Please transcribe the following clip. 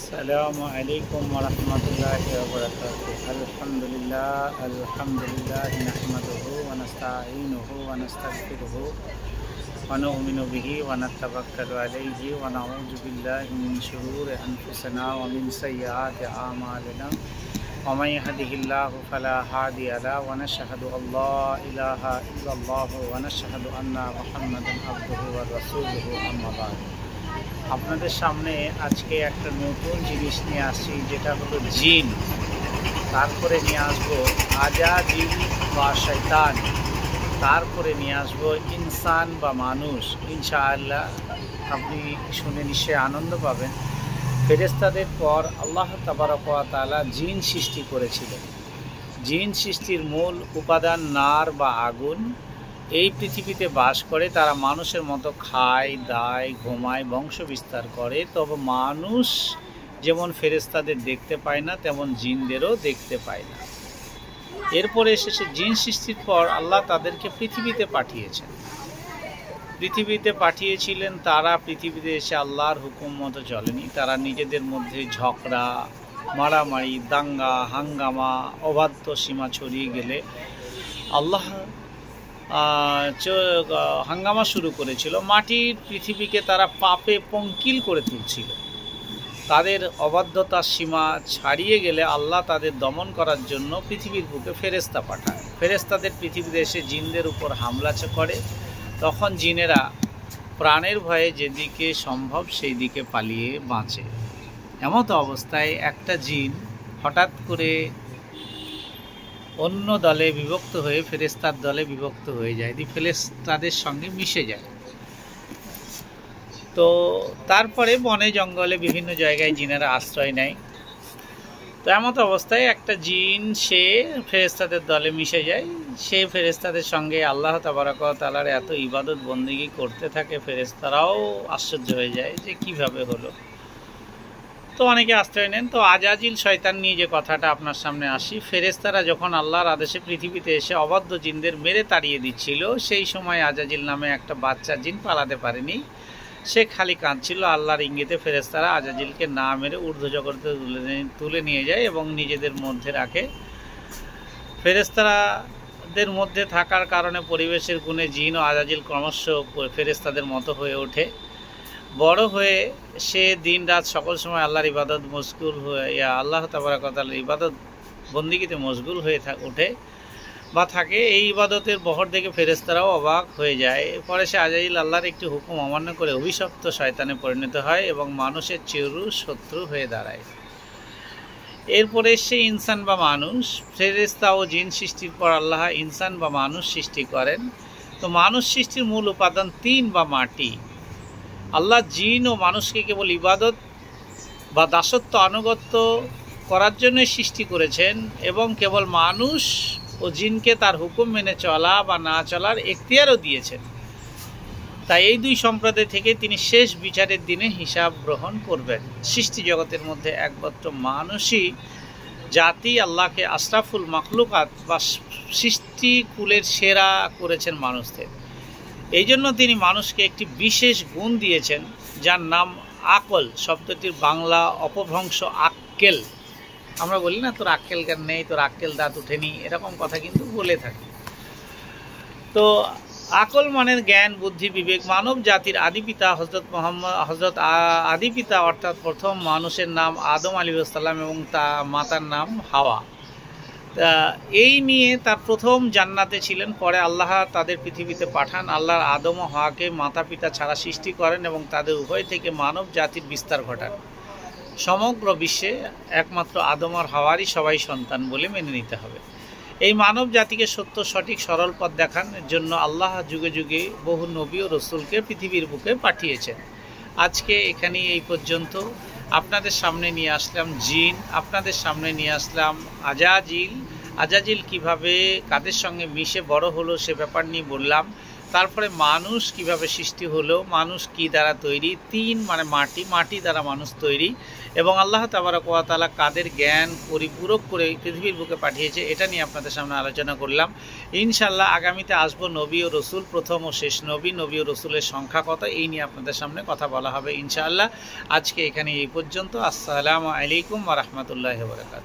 السلام عليكم ورحمة الله وبركاته. الحمد لله نحمده ونستعينه ونستغفره ونؤمن به ونتوكل عليه ونعوذ بالله من شرور أنفسنا ومن سيئات أعمالنا ومن يهده الله فلا هادي له ونشهد أن لا إله إلا الله ونشهد أن محمدا عبده ورسوله أما بعد. আপনাদের সামনে আজকে একটা নতুন জিনিস নিয়ে আসছি, যেটা হলো জিন। তারপরে নিয়ে আসবো আজাজিল বা শয়তান, তারপরে নিয়ে আসবো ইনসান বা মানুষ। ইনশাআল্লাহ আপনি শুনে নিশ্চয়ই আনন্দ পাবেন। ফেরেশতাদের পর আল্লাহ তাবারক ওয়া তাআলা জিন সৃষ্টি করেছিলেন। জিন সৃষ্টির মূল উপাদান নার বা আগুন। এই পৃথিবীতে বাস করে, তারা মানুষের মতো খায়, দায়, ঘুমায়, বংশ বিস্তার করে। তবে মানুষ যেমন ফেরেশতাদের দেখতে পায় না, তেমন জিনদেরও দেখতে পায় না। এরপরে এসেছে জিন সৃষ্টির পর আল্লাহ তাদেরকে পৃথিবীতে পাঠিয়েছেন। পৃথিবীতে পাঠিয়েছিলেন, তারা পৃথিবীতে এসে আল্লাহর হুকুম মতো চলেনি। তারা নিজেদের মধ্যে ঝগড়া, মারামারি, দাঙ্গা, হাঙ্গামা, অবাধ্য সীমা ছড়িয়ে গেলে আল্লাহ হাঙ্গামা শুরু করেছিল। মাটির পৃথিবীকে তারা পাপে পঙ্কিল করে তুলছিল। তাদের অবাধ্যতার সীমা ছাড়িয়ে গেলে আল্লাহ তাদের দমন করার জন্য পৃথিবীর বুকে ফেরেশতা পাঠায়। ফেরেশতাদের পৃথিবীতে এসে জিনদের উপর হামলা করে। তখন জিনেরা প্রাণের ভয়ে যেদিকে সম্ভব সেই দিকে পালিয়ে বাঁচে। এমত অবস্থায় একটা জিন হঠাৎ করে অন্য দলে বিভক্ত হয়ে ফেরেশতার দলে বিভক্ত হয়ে যায়, ফেরেশতাদের সঙ্গে মিশে যায়। তো তারপরে বনে জঙ্গলে বিভিন্ন জায়গায় জিনেরা আশ্রয় নেয়। তো এমত অবস্থায় একটা জিন সে ফেরেশতাদের দলে মিশে যায়। সে ফেরেশতাদের সঙ্গে আল্লাহ তাবারক ওয়া তাআলার এত ইবাদত বন্দেগী করতে থাকে, ফেরেশতারাও আশ্চর্য হয়ে যায় যে কিভাবে হলো। তো অনেকে আশ্রয় নেন। তো আজাজিল শয়তান নিয়ে যে কথাটা আপনার সামনে আসি, ফেরেশতারা যখন আল্লাহর আদেশে পৃথিবীতে এসে অবাধ্য জিনদের মেরে তাড়িয়ে দিচ্ছিল, সেই সময় আজাজিল নামে একটা বাচ্চা জিন পালাতে পারেনি। সে খালি কাঁদছিল। আল্লাহর ইঙ্গিতে ফেরেশতারা আজাজিলকে না মেরে ঊর্ধ্ব জগতে তুলে নিয়ে যায় এবং নিজেদের মধ্যে রাখে। ফেরেশতাদের মধ্যে থাকার কারণে পরিবেশের গুণে জিন ও আজাজিল ক্রমশ ফেরেশতাদের মতো হয়ে ওঠে। বড় হয়ে সে দিন রাত সকল সময় আল্লাহর ইবাদত মশগুল হয়ে আল্লাহ তাবারক ওয়া তাআলার ইবাদত বন্দিগিতে মশগুল হয়ে ওঠে বা থাকে। এই ইবাদতের বহর দেখে ফেরেশতারাও অবাক হয়ে যায়। এরপরে সে আজাজিল আল্লাহর একটি হুকুম অমান্য করে অভিশপ্ত শয়তানে পরিণত হয় এবং মানুষের চির শত্রু হয়ে দাঁড়ায়। এরপরে সে ইনসান বা মানুষ। ফেরেশতা ও জিন সৃষ্টির পর আল্লাহ ইনসান বা মানুষ সৃষ্টি করেন। তো মানুষ সৃষ্টির মূল উপাদান তিন বা মাটি। আল্লাহ জিন ও মানুষকে কেবল ইবাদত বা দাসত্ব আনুগত্য করার জন্য সৃষ্টি করেছেন এবং কেবল মানুষ ও জিনকে তার হুকুম মেনে চলা বা না চলার এখতিয়ারও দিয়েছেন। তাই এই দুই সম্প্রদায় থেকে তিনি শেষ বিচারের দিনে হিসাব গ্রহণ করবেন। সৃষ্টি জগতের মধ্যে একমাত্র মানুষই জাতি আল্লাহকে আশরাফুল মাখলুকাত বা সৃষ্টি কুলের সেরা করেছেন মানুষদের। এই জন্য তিনি মানুষকে একটি বিশেষ গুণ দিয়েছেন, যার নাম আকল। শব্দটির বাংলা অপভ্রংশ আক্কেল। আমরা বলি না, তোর আক্কেল জ্ঞান নেই, তোর আক্কেল দাঁত উঠেনি, এরকম কথা কিন্তু বলে থাকি। তো আকল মানের জ্ঞান, বুদ্ধি, বিবেক। মানব জাতির আদিপিতা হযরত আদিপিতা অর্থাৎ প্রথম মানুষের নাম আদম আলাইহিস সালাম এবং মাতার নাম হাওয়া। এই নিয়ে তার প্রথম জান্নাতে ছিলেন। পরে আল্লাহ তাদের পৃথিবীতে পাঠান। আল্লাহর আদম ও হাওয়াকে মাতা পিতা ছাড়া সৃষ্টি করেন এবং তাদের উভয় থেকে মানব জাতির বিস্তার ঘটান। সমগ্র বিশ্বে একমাত্র আদম আর হাওয়ারই সবাই সন্তান বলে মেনে নিতে হবে। এই মানব জাতিকে সত্য, সঠিক, সরল পথ দেখানোর জন্য আল্লাহ যুগে যুগে বহু নবী ও রসুলকে পৃথিবীর বুকে পাঠিয়েছেন। আজকে এখানে এই পর্যন্ত। আপনাদের সামনে নিয়ে আসলাম জিন, আপনাদের সামনে নিয়ে আসলাম আজাজিল। আজাজিল কিভাবে কাদের সঙ্গে মিশে বড় হলো সে ব্যাপার নিয়ে বললাম। তারপরে মানুষ কিভাবে সৃষ্টি হলো, মানুষ কি দ্বারা তৈরি, 3 মানে মাটি দ্বারা মানুষ তৈরি, এবং আল্লাহ তাবারক ওয়া তাআলা কাদের জ্ঞান পরিপূরক করে পৃথিবীর বুকে পাঠিয়েছে, এটা নিয়ে আপনাদের সামনে আলোচনা করলাম। ইনশাআল্লাহ আগামীতে আসবো নবী ও রসুল, প্রথম ও শেষ নবী ও রসুলের সংখ্যা কত, এই নিয়ে আপনাদের সামনে কথা বলা হবে ইনশাআল্লাহ। আজকে এখানে এই পর্যন্ত। আসসালামু আলাইকুম ওয়া রাহমাতুল্লাহি ওয়া বারাকাতুহু।